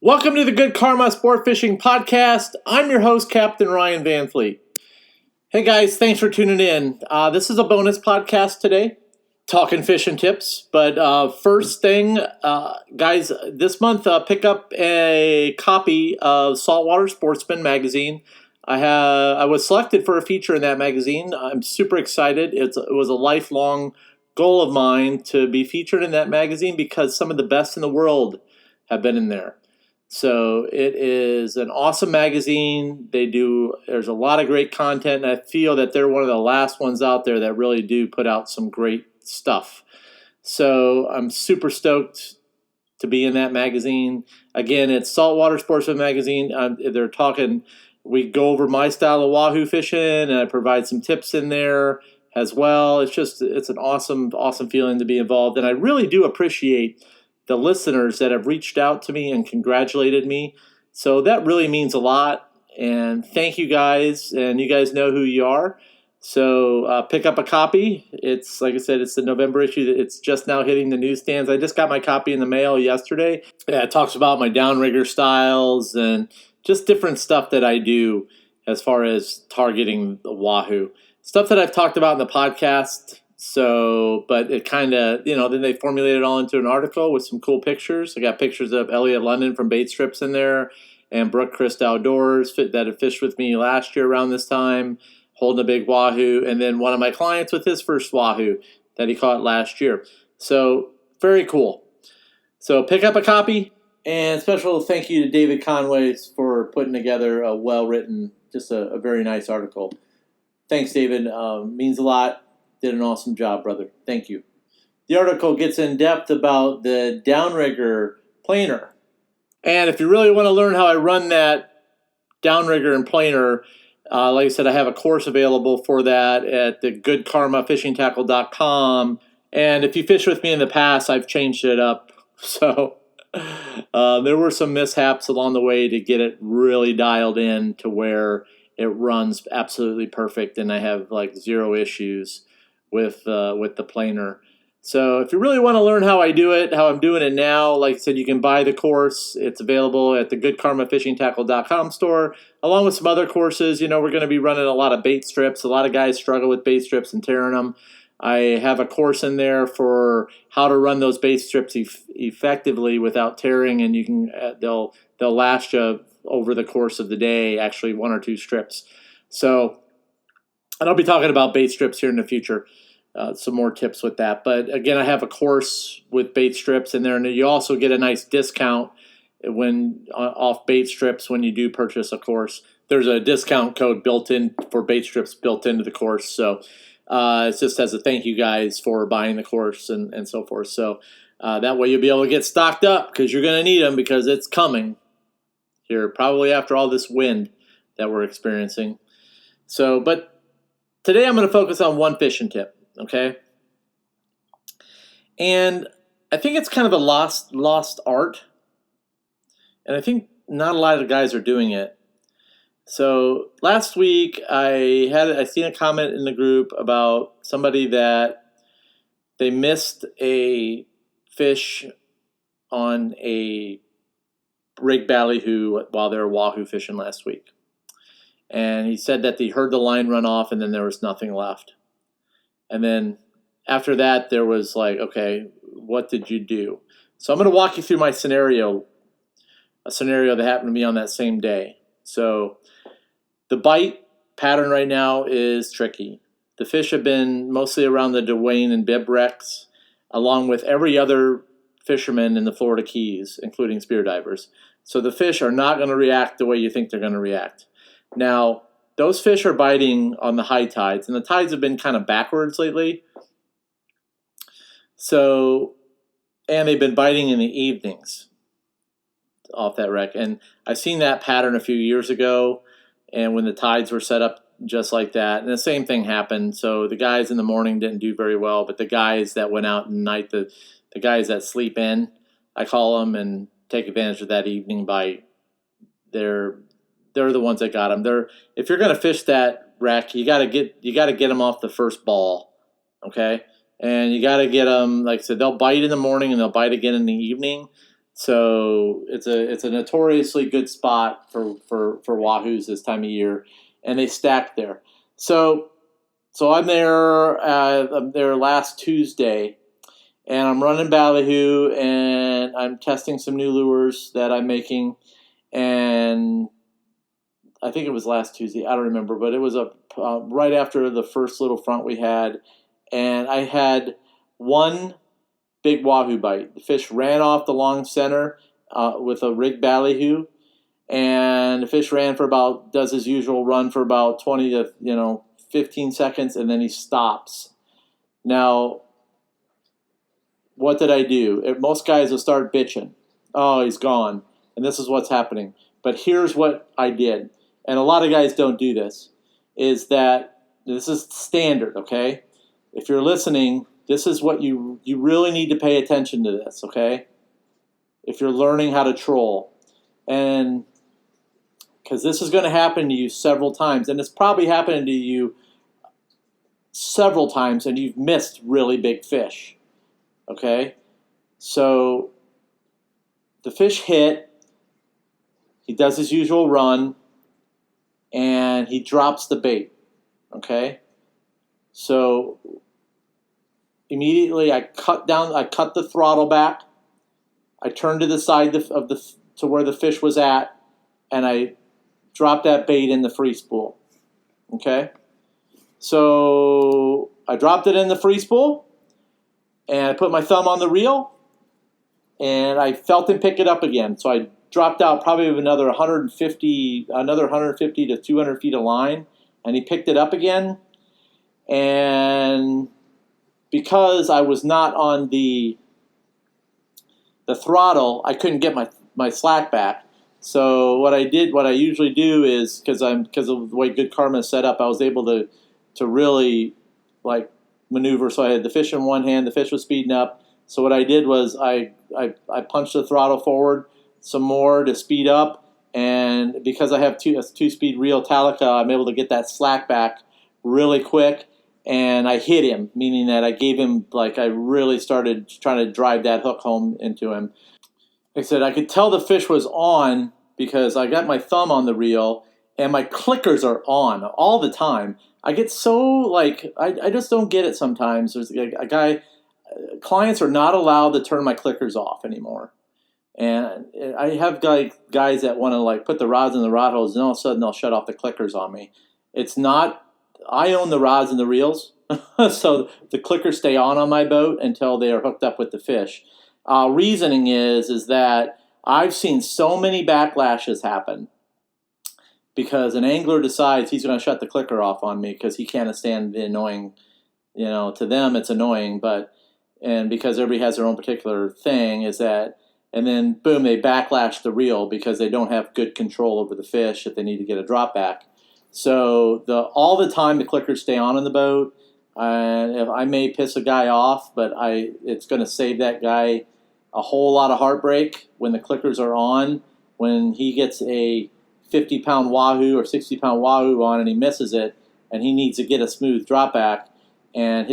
Welcome to the Good Karma Sport Fishing Podcast. I'm your host, Captain Ryan Van Fleet. Hey guys, thanks for tuning in. This is a bonus podcast today, talking fishing tips. But first thing, guys, this month pick up a copy of Saltwater Sportsman magazine. I was selected for a feature in that magazine. I'm super excited. It was a lifelong goal of mine to be featured in that magazine because some of the best in the world have been in there. So it is an awesome magazine. There's a lot of great content, and I feel that they're one of the last ones out there that really do put out some great stuff. So I'm super stoked to be in that magazine. Again, it's Saltwater Sportsman magazine. We go over my style of Wahoo fishing, and I provide some tips in there as well. It's an awesome feeling to be involved, and I really do appreciate the listeners that have reached out to me and congratulated me. So that really means a lot. And thank you guys. And you guys know who you are. So pick up a copy. It's, like I said, it's the November issue. It's just now hitting the newsstands. I just got my copy in the mail yesterday. Yeah, it talks about my downrigger styles and just different stuff that I do as far as targeting the Wahoo. Stuff that I've talked about in the podcast. So, but it kind of, then they formulated it all into an article with some cool pictures. I got pictures of Elliot London from Bait Strips in there and Brooke Christ Outdoors that had fished with me last year around this time, holding a big Wahoo. And then one of my clients with his first Wahoo that he caught last year. So, very cool. So, pick up a copy. And special thank you to David Conway for putting together a well-written, just a very nice article. Thanks, David. Means a lot. Did an awesome job, brother. Thank you. The article gets in depth about the downrigger planer. And if you really want to learn how I run that downrigger and planer, like I said, I have a course available for that at the goodkarmafishingtackle.com. And if you fished with me in the past, I've changed it up. So there were some mishaps along the way to get it really dialed in to where it runs absolutely perfect, and I have like zero issues with the planer. So if you really want to learn how I do it, how I'm doing it now, like I said, you can buy the course. It's available at the goodkarmafishingtackle.com store, along with some other courses. We're going to be running a lot of bait strips. A lot of guys struggle with bait strips and tearing them. I have a course in there for how to run those bait strips effectively without tearing, and you can they'll last you over the course of the day, actually 1 or 2 strips. So, and I'll be talking about bait strips here in the future, some more tips with that. But again, I have a course with bait strips in there, and you also get a nice discount off bait strips when you do purchase a course. There's a discount code built in for bait strips built into the course. So it's just as a thank you guys for buying the course and so forth. So that way you'll be able to get stocked up because you're going to need them because it's coming here probably after all this wind that we're experiencing. So, but today I'm going to focus on one fishing tip, okay? And I think it's kind of a lost art, and I think not a lot of the guys are doing it. So last week I seen a comment in the group about somebody that they missed a fish on a rig ballyhoo while they were Wahoo fishing last week. And he said that he heard the line run off and then there was nothing left. And then after that, there was like, okay, what did you do? So I'm going to walk you through a scenario that happened to me on that same day. So the bite pattern right now is tricky. The fish have been mostly around the Dwayne and Bibb wrecks, along with every other fisherman in the Florida Keys, including spear divers. So the fish are not going to react the way you think they're going to react. Now, those fish are biting on the high tides, and the tides have been kind of backwards lately. So, and they've been biting in the evenings off that wreck. And I've seen that pattern a few years ago, and when the tides were set up just like that, and the same thing happened. So the guys in the morning didn't do very well, but the guys that went out at night, the guys that sleep in, I call them, and take advantage of that evening bite, they're the ones that got them. If you're going to fish that wreck, you got to get them off the first ball, okay? And you got to get them, like I said, they'll bite in the morning and they'll bite again in the evening. So it's a notoriously good spot for wahoos this time of year, and they stack there. So I'm there last Tuesday, and I'm running ballyhoo, and I'm testing some new lures that I'm making, and I think it was last Tuesday. I don't remember, but it was right after the first little front we had, and I had one big wahoo bite. The fish ran off the long center with a rig ballyhoo, and the fish ran for does his usual run for about 20 to 15 seconds, and then he stops. Now, what did I do? Most guys will start bitching. Oh, he's gone, and this is what's happening. But here's what I did, and a lot of guys don't do this, is that this is standard, okay? If you're listening, this is what you really need to pay attention to this, okay? If you're learning how to troll. And because this is going to happen to you several times, and it's probably happening to you several times, and you've missed really big fish, okay? So the fish hit, he does his usual run, and he drops the bait, okay? So immediately I cut the throttle back, I turned to the side to where the fish was at, and I dropped that bait in the free spool, okay? So I dropped it in the free spool, and I put my thumb on the reel, and I felt him pick it up again. So I dropped out probably another 150 to 200 feet of line, and he picked it up again. And because I was not on the throttle, I couldn't get my slack back. So what I usually do is, because of the way Good Karma is set up, I was able to really like maneuver. So I had the fish in one hand, the fish was speeding up. So what I did was I punched the throttle forward some more to speed up, and because I have a two-speed reel Talica, I'm able to get that slack back really quick, and I hit him, meaning that I gave him, I really started trying to drive that hook home into him. Like I said, I could tell the fish was on because I got my thumb on the reel, and my clickers are on all the time. I get so, I just don't get it sometimes. There's a guy, clients are not allowed to turn my clickers off anymore. And I have guys that want to put the rods in the rod holes, and all of a sudden they'll shut off the clickers on me. It's not, I own the rods and the reels, so the clickers stay on my boat until they are hooked up with the fish. Reasoning is that I've seen so many backlashes happen because an angler decides he's going to shut the clicker off on me because he can't stand the annoying, to them it's annoying, and because everybody has their own particular thing, is that, and then boom, they backlash the reel because they don't have good control over the fish if they need to get a drop back. So all the time the clickers stay on in the boat, and if I may piss a guy off, but it's going to save that guy a whole lot of heartbreak when the clickers are on, when he gets a 50-pound wahoo or 60-pound wahoo on and he misses it, and he needs to get a smooth drop back, and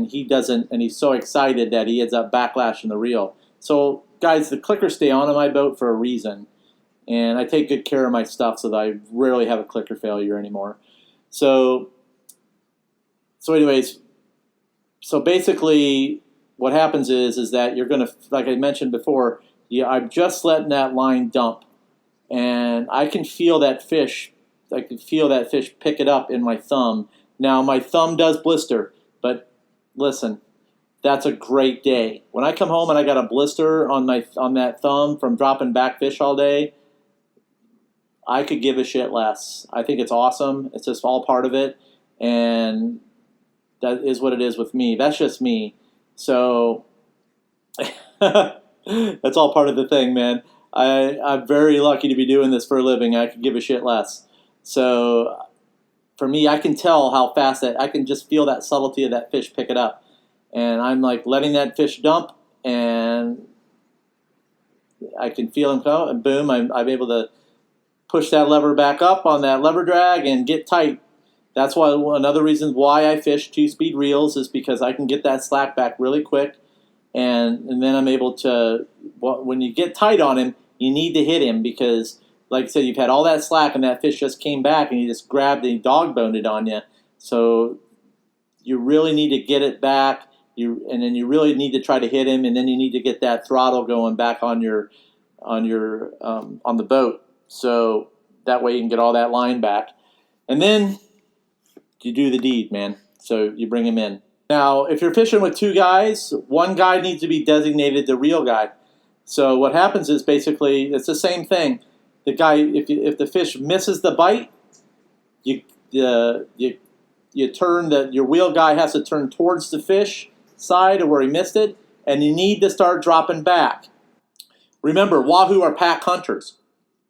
he doesn't, and he's so excited that he ends up backlashing the reel. So guys, the clickers stay on in my boat for a reason, and I take good care of my stuff so that I rarely have a clicker failure anymore. So anyways, so basically what happens is that you're going to, like I mentioned before, I'm just letting that line dump, and I can feel that fish. I can feel that fish pick it up in my thumb. Now my thumb does blister, but listen, that's a great day. When I come home and I got a blister on that thumb from dropping back fish all day, I could give a shit less. I think it's awesome. It's just all part of it, and that is what it is with me. That's just me. So that's all part of the thing, man. I'm very lucky to be doing this for a living. I could give a shit less. So for me, I can tell how fast I can just feel that subtlety of that fish pick it up. And I'm letting that fish dump, and I can feel him go, and boom, I'm able to push that lever back up on that lever drag and get tight. That's another reason why I fish two-speed reels is because I can get that slack back really quick, and then I'm able to, when you get tight on him, you need to hit him because, like I said, you've had all that slack and that fish just came back and you just grabbed and dog boned it on you. So you really need to get it back. And then you really need to try to hit him, and then you need to get that throttle going back on the boat. So that way you can get all that line back. And then you do the deed, man. So you bring him in. Now, if you're fishing with two guys, one guy needs to be designated the reel guy. So what happens is basically it's the same thing. The guy, if the fish misses the bite, your wheel guy has to turn towards the fish side of where he missed it, and you need to start dropping back. Remember, wahoo are pack hunters.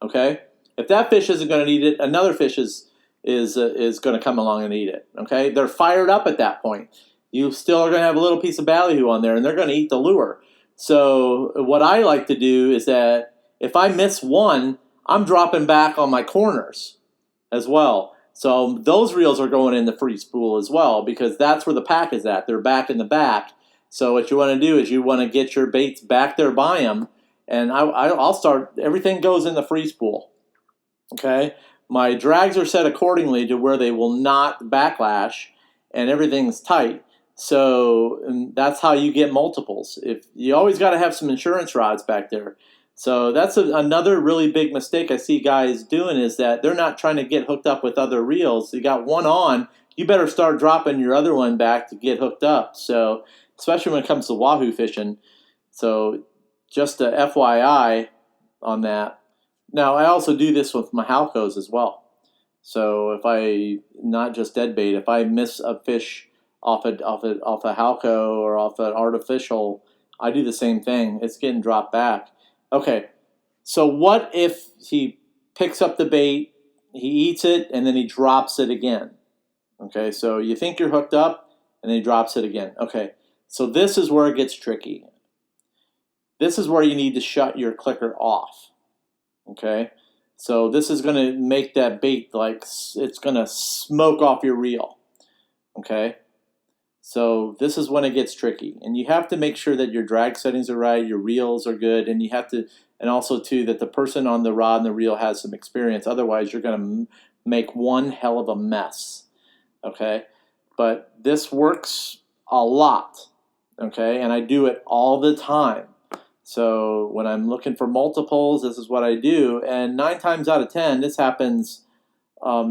Okay, if that fish isn't going to eat it, another fish is going to come along and eat it. Okay, they're fired up at that point. You still are going to have a little piece of ballyhoo on there, and they're going to eat the lure. So what I like to do is that if I miss one, I'm dropping back on my corners as well. So those reels are going in the free spool as well because that's where the pack is at. They're back in the back. So what you want to do is you want to get your baits back there by them, and I'll start. Everything goes in the free spool. Okay, my drags are set accordingly to where they will not backlash, and everything's tight. So and that's how you get multiples. If you always got to have some insurance rods back there. So that's another really big mistake I see guys doing is that they're not trying to get hooked up with other reels. You got one on, you better start dropping your other one back to get hooked up. So especially when it comes to wahoo fishing. So just a FYI on that. Now I also do this with my halcos as well. So if I not just dead bait, if I miss a fish off a halco or off an artificial, I do the same thing. It's getting dropped back. Okay, so what if he picks up the bait, he eats it, and then he drops it again? Okay, so you think you're hooked up, and then he drops it again. Okay, so this is where it gets tricky. This is where you need to shut your clicker off. Okay, so this is going to make that bait like it's going to smoke off your reel. Okay, so this is when it gets tricky, and you have to make sure that your drag settings are right, your reels are good, and you have to, and also too that the person on the rod and the reel has some experience. Otherwise, you're going to make one hell of a mess. Okay, but this works a lot. Okay, and I do it all the time. So when I'm looking for multiples, this is what I do, and 9 times out of 10, this happens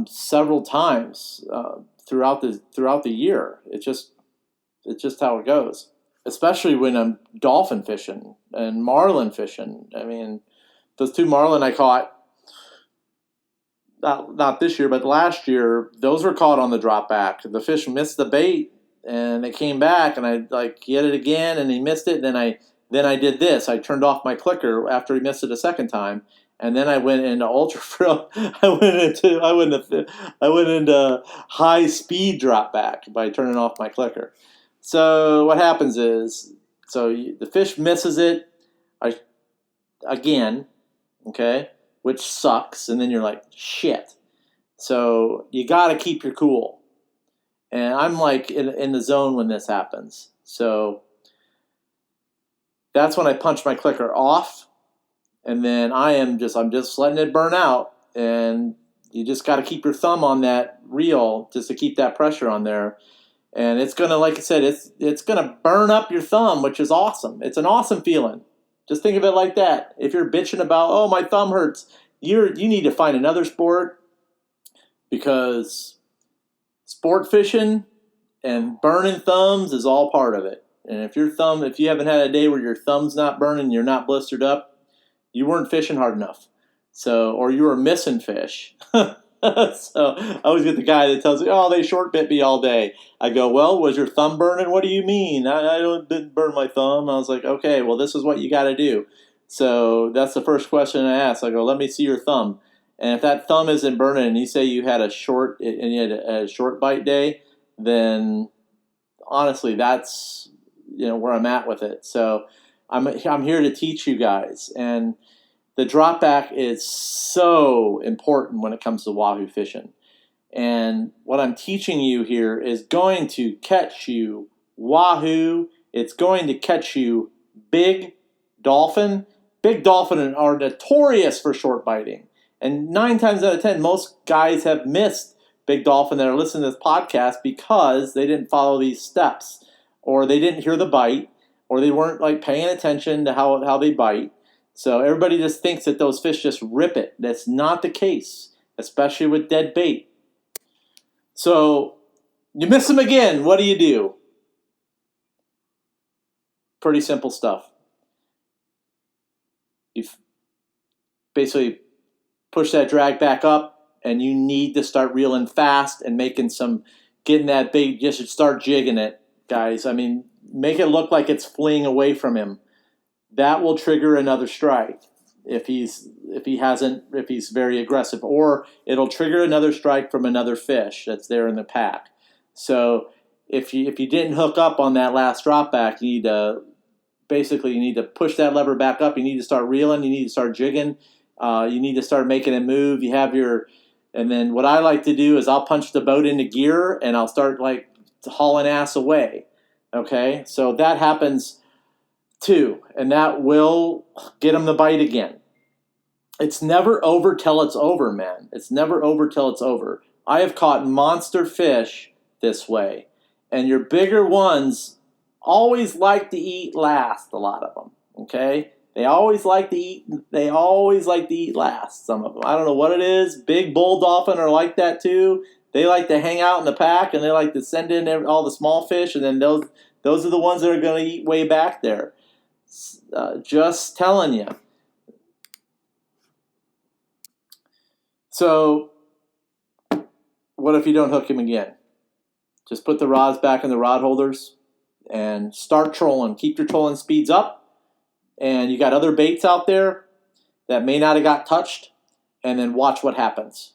several times throughout the year. It's just how it goes. Especially when I'm dolphin fishing and marlin fishing. I mean, those 2 marlin I caught, not this year, but last year, those were caught on the drop back. The fish missed the bait, and they came back, and I hit it again, and he missed it. And then I did this. I turned off my clicker after he missed it a second time, and then I went into ultra frill. I went into high speed drop back by turning off my clicker. So what happens is, the fish misses it again, okay, which sucks, and then you're like, shit. So you got to keep your cool. And I'm like in the zone when this happens. So that's when I punch my clicker off, and then I'm just letting it burn out, and you just got to keep your thumb on that reel just to keep that pressure on there. And it's gonna, like I said, it's gonna burn up your thumb, which is awesome. It's an awesome feeling. Just think of it like that. If you're bitching about, oh, my thumb hurts, you need to find another sport, because sport fishing and burning thumbs is all part of it. And if you haven't had a day where your thumb's not burning, you're not blistered up, you weren't fishing hard enough. So, or you were missing fish. So I always get the guy that tells me, oh, they short bit me all day. I go, well, was your thumb burning? What do you mean? I didn't burn my thumb. I was like, okay, well, this is what you got to do. So that's the first question I ask. I go, let me see your thumb. And if that thumb isn't burning and you say you had a short bite day, then honestly, that's where I'm at with it. So I'm here to teach you guys, and the drop back is so important when it comes to wahoo fishing. And what I'm teaching you here is going to catch you wahoo it's going to catch you big dolphin. Big dolphin are notorious for short biting. And 9 times out of 10, most guys have missed big dolphin that are listening to this podcast because they didn't follow these steps, or they didn't hear the bite, or they weren't like paying attention to how they bite. So everybody just thinks that those fish just rip it. That's not the case, especially with dead bait. So you miss them again. What do? Pretty simple stuff. You basically push that drag back up, and you need to start reeling fast and getting that bait. You should start jigging it, guys. I mean, make it look like it's fleeing away from him. That will trigger another strike if he's very aggressive, or it'll trigger another strike from another fish that's there in the pack. So if you didn't hook up on that last drop back, you need to push that lever back up. You need to start reeling. You need to start jigging. You need to start making it move. And then what I like to do is I'll punch the boat into gear and I'll start like hauling ass away. Okay, so that happens too, and that will get them to bite again. It's never over till it's over, man. It's never over till it's over. I have caught monster fish this way, and your bigger ones always like to eat last. A lot of them, okay? They always like to eat. They always like to eat last. Some of them, I don't know what it is. Big bull dolphin are like that too. They like to hang out in the pack, and they like to send in all the small fish, and then those are the ones that are going to eat way back there. Just telling you. So, what if you don't hook him again? Just put the rods back in the rod holders and start trolling. Keep your trolling speeds up. And you got other baits out there that may not have got touched, and then watch what happens.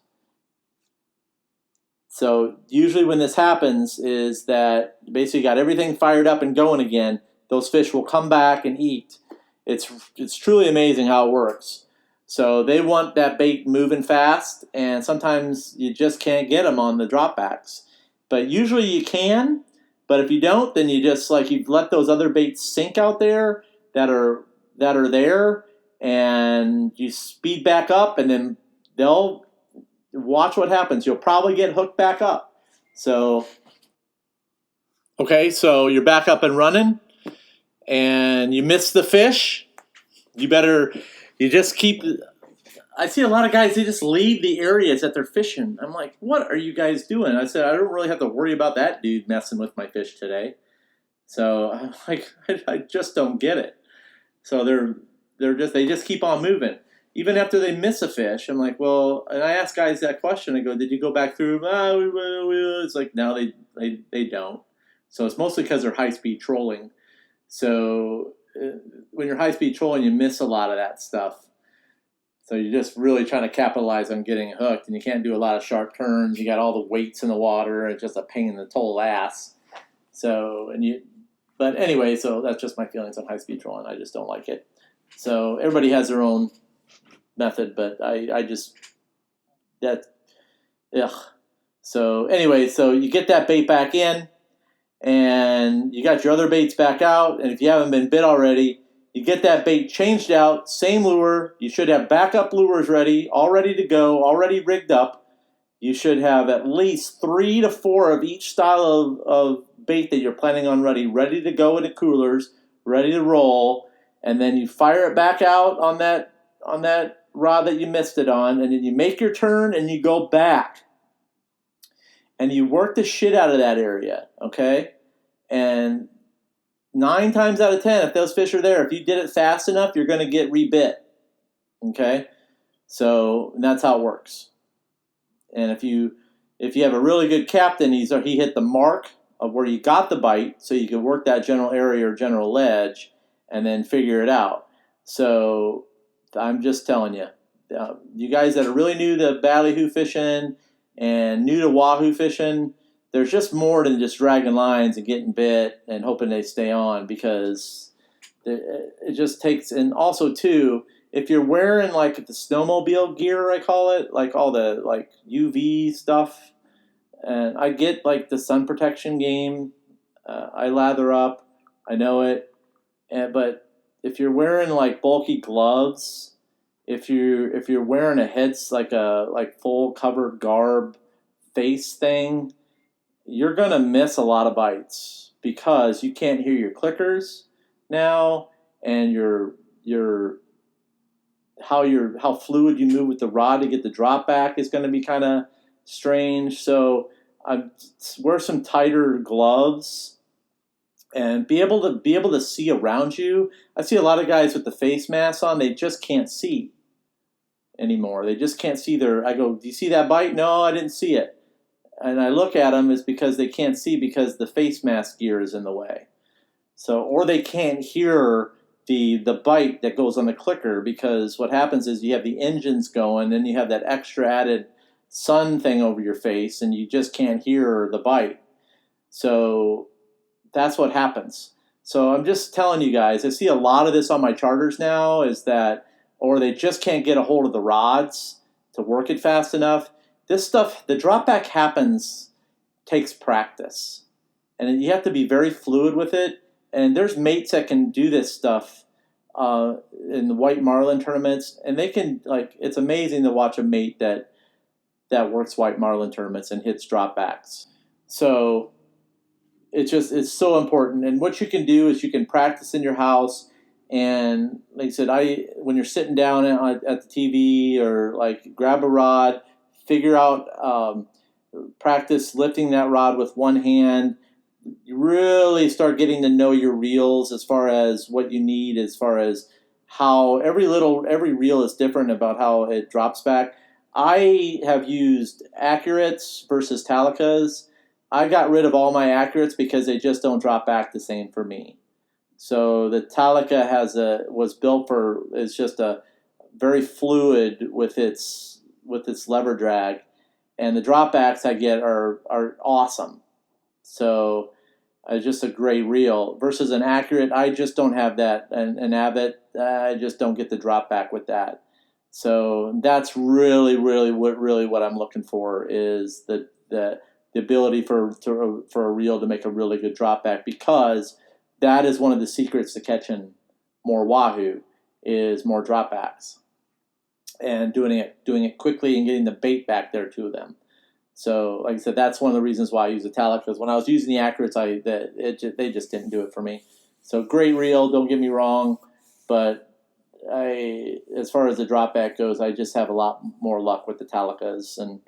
So usually when this happens is that you basically got everything fired up and going again. Those fish will come back and eat. It's truly amazing how it works. So they want that bait moving fast, and sometimes you just can't get them on the dropbacks. But usually you can. But if you don't, then you let those other baits sink out there that are there, and you speed back up, and then they'll watch what happens. You'll probably get hooked back up. So, okay, so you're back up and running, and you miss the fish. I see a lot of guys, they just leave the areas that they're fishing. I'm like, what are you guys doing? I said, I don't really have to worry about that dude messing with my fish today. So I'm like, I just don't get it. So they just keep on moving. Even after they miss a fish, I'm like, well, and I ask guys that question. I go, did you go back through? It's like, no, they don't. So it's mostly because they're high-speed trolling. So when you're high-speed trolling, you miss a lot of that stuff. So you're just really trying to capitalize on getting hooked, and you can't do a lot of sharp turns. You got all the weights in the water. It's just a pain in the total ass. But anyway, so that's just my feelings on high-speed trolling. I just don't like it. So everybody has their own method, but So anyway, so you get that bait back in, and you got your other baits back out, and if you haven't been bit already, you get that bait changed out, same lure. You should have backup lures ready, all ready to go, already rigged up. You should have at least 3 to 4 of each style of bait that you're planning on ready to go into coolers, ready to roll, and then you fire it back out on that rod that you missed it on, and then you make your turn and you go back. And you work the shit out of that area, okay? And 9 times out of 10, if those fish are there, if you did it fast enough, you're going to get rebit, okay? So that's how it works. And if you have a really good captain, he hit the mark of where you got the bite, so you can work that general area or general ledge, and then figure it out. So I'm just telling you, you guys that are really new to ballyhoo fishing and new to wahoo fishing, there's just more than just dragging lines and getting bit and hoping they stay on, because it just takes. And also too, if you're wearing like the snowmobile gear, I call it, like all the like UV stuff, and I get like the sun protection game, I lather up, I know it. But if you're wearing like bulky gloves, if you're wearing a like full cover garb face thing, you're gonna miss a lot of bites because you can't hear your clickers now, and your how fluid you move with the rod to get the drop back is going to be kind of strange. So wear some tighter gloves and be able to see around you. I see a lot of guys with the face mask on; they just can't see anymore. They just can't see I go, do you see that bite? No, I didn't see it. And I look at them is because they can't see because the face mask gear is in the way. So, or they can't hear the bite that goes on the clicker, because what happens is you have the engines going, and you have that extra added sun thing over your face, and you just can't hear the bite. So that's what happens. So I'm just telling you guys, I see a lot of this on my charters now, is that, or they just can't get a hold of the rods to work it fast enough. This stuff, the drop back takes practice, and you have to be very fluid with it. And there's mates that can do this stuff in the white marlin tournaments, and they can, like, it's amazing to watch a mate that works white marlin tournaments and hits dropbacks. So it's so important. And what you can do is you can practice in your house. And like I said, when you're sitting down at the TV, or like grab a rod, figure out, practice lifting that rod with one hand. You really start getting to know your reels as far as what you need, as far as how every reel is different about how it drops back. I have used accurates versus talicas. I got rid of all my accurates because they just don't drop back the same for me. So the Talica was built for, it's just a very fluid with its lever drag, and the dropbacks I get are awesome. So just a great reel versus an accurate. I just don't have that. An Abbott, I just don't get the drop back with that. So that's really what I'm looking for, is the ability for a reel to make a really good drop back, because that is one of the secrets to catching more wahoo, is more dropbacks, and doing it quickly and getting the bait back there to them. So, like I said, that's one of the reasons why I use Italic, because when I was using the accurates, they just didn't do it for me. So, great reel, don't get me wrong, but as far as the drop back goes, I just have a lot more luck with the Talicas and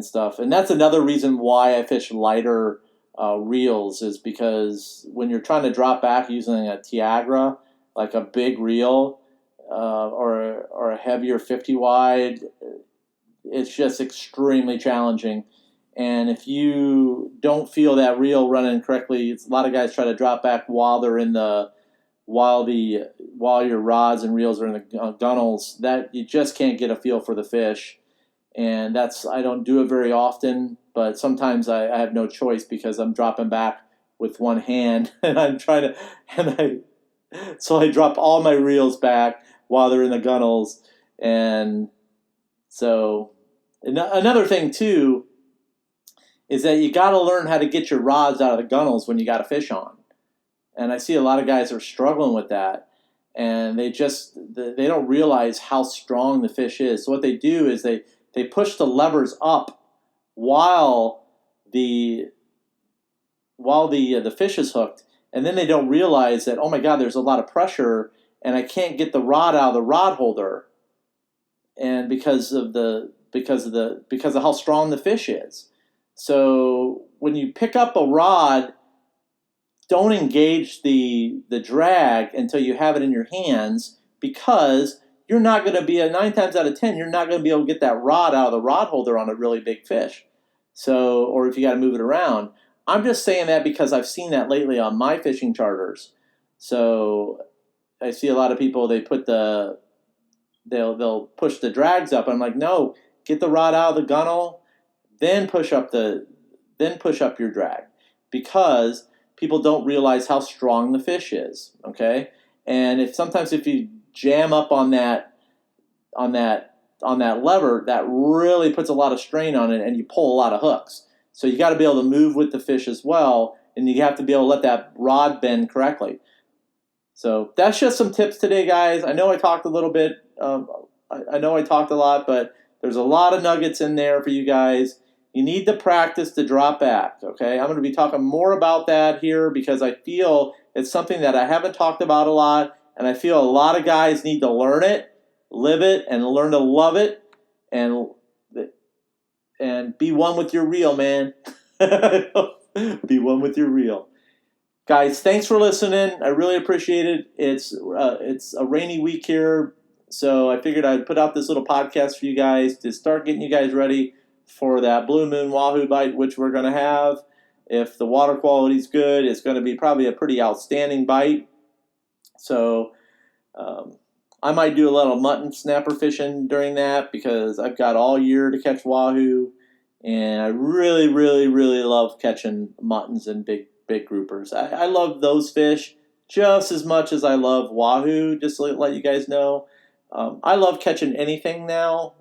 stuff. And that's another reason why I fish lighter reels, is because when you're trying to drop back using a Tiagra, like a big reel, or a heavier 50 wide, it's just extremely challenging. And if you don't feel that reel running correctly, a lot of guys try to drop back while your rods and reels are in the gunnels, that you just can't get a feel for the fish. And I don't do it very often, but sometimes I have no choice, because I'm dropping back with one hand, and so I drop all my reels back while they're in the gunnels. And so another thing too is that you got to learn how to get your rods out of the gunnels when you got a fish on. And I see a lot of guys are struggling with that, and they don't realize how strong the fish is. So what they do is they push the levers up while the fish is hooked, and then they don't realize that, oh my God, there's a lot of pressure, and I can't get the rod out of the rod holder, and because of how strong the fish is. So when you pick up a rod, don't engage the drag until you have it in your hands, because you're not going to be 9 times out of 10, you're not going to be able to get that rod out of the rod holder on a really big fish. So, or if you got to move it around. I'm just saying that because I've seen that lately on my fishing charters. So I see a lot of people, they'll push the drags up. I'm like, no, get the rod out of the gunnel, then push up your drag, because people don't realize how strong the fish is. Okay, and if you jam up on that lever, that really puts a lot of strain on it, and you pull a lot of hooks. So you got to be able to move with the fish as well, and you have to be able to let that rod bend correctly. So that's just some tips today, guys. I know I talked a little bit. I know I talked a lot, but there's a lot of nuggets in there for you guys. You need to practice to drop back, okay? I'm going to be talking more about that here because I feel it's something that I haven't talked about a lot, and I feel a lot of guys need to learn it, live it, and learn to love it, and be one with your reel, man. Be one with your reel. Guys, thanks for listening. I really appreciate it. It's a rainy week here, so I figured I'd put out this little podcast for you guys to start getting you guys ready for that Blue Moon Wahoo bite, which we're going to have. If the water quality is good, it's going to be probably a pretty outstanding bite. So I might do a little mutton snapper fishing during that because I've got all year to catch Wahoo, and I really, really, really love catching muttons and big groupers. I love those fish just as much as I love Wahoo, just to let you guys know. I love catching anything now.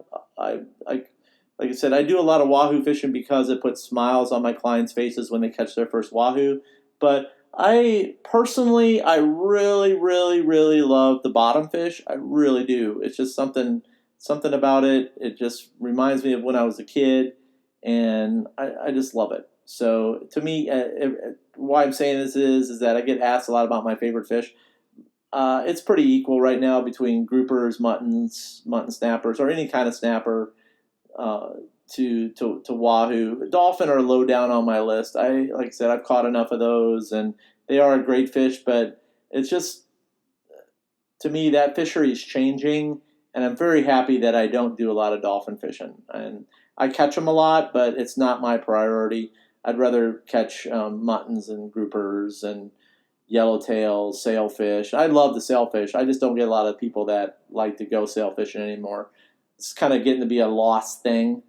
Like I said, I do a lot of Wahoo fishing because it puts smiles on my clients' faces when they catch their first Wahoo. But I really, really, really love the bottom fish. I really do. It's just something about it. It just reminds me of when I was a kid, and I just love it. So to me, why I'm saying this is that I get asked a lot about my favorite fish. It's pretty equal right now between groupers, muttons, mutton snappers, or any kind of snapper. To Wahoo. Dolphin are low down on my list. Like I said, I've caught enough of those, and they are a great fish, but it's just, to me, that fishery is changing, and I'm very happy that I don't do a lot of dolphin fishing. And I catch them a lot, but it's not my priority. I'd rather catch muttons and groupers and yellowtails, sailfish. I love the sailfish. I just don't get a lot of people that like to go sail fishing anymore. It's kind of getting to be a lost thing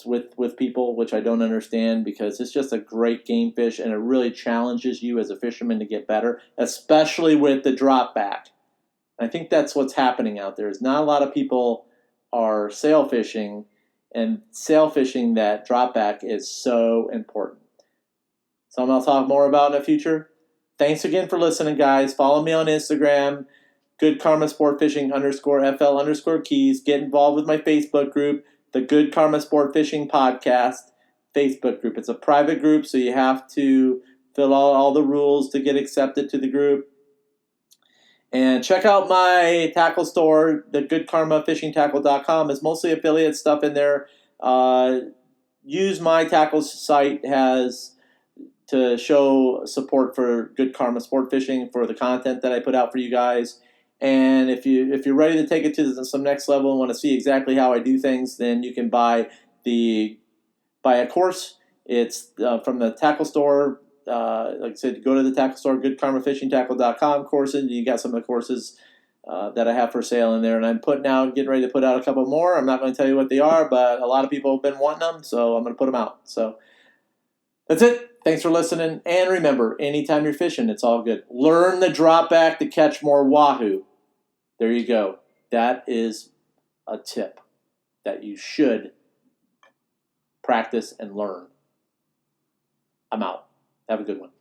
with people, which I don't understand because it's just a great game fish and it really challenges you as a fisherman to get better, especially with the drop back. I think that's what's happening out there is not a lot of people are sail fishing, and sail fishing that drop back is so important. Something I'll talk more about in the future. Thanks again for listening, guys. Follow me on Instagram. Good Karma Sport Fishing _FL_keys. Get involved with my Facebook group, the Good Karma Sport Fishing Podcast Facebook group. It's a private group, so you have to fill out all the rules to get accepted to the group. And check out my tackle store, the goodkarmafishingtackle.com. It's mostly affiliate stuff in there. Use my tackle site to show support for Good Karma Sport Fishing for the content that I put out for you guys. And if you're ready to take it to some next level and want to see exactly how I do things, then you can buy a course. It's from the tackle store. Like I said, go to the tackle store, goodkarmafishingtackle.com courses. You got some of the courses that I have for sale in there, and I'm getting ready to put out a couple more. I'm not going to tell you what they are, but a lot of people have been wanting them, so I'm going to put them out. So that's it. Thanks for listening, and remember, anytime you're fishing, it's all good. Learn the drop back to catch more Wahoo. There you go. That is a tip that you should practice and learn. I'm out. Have a good one.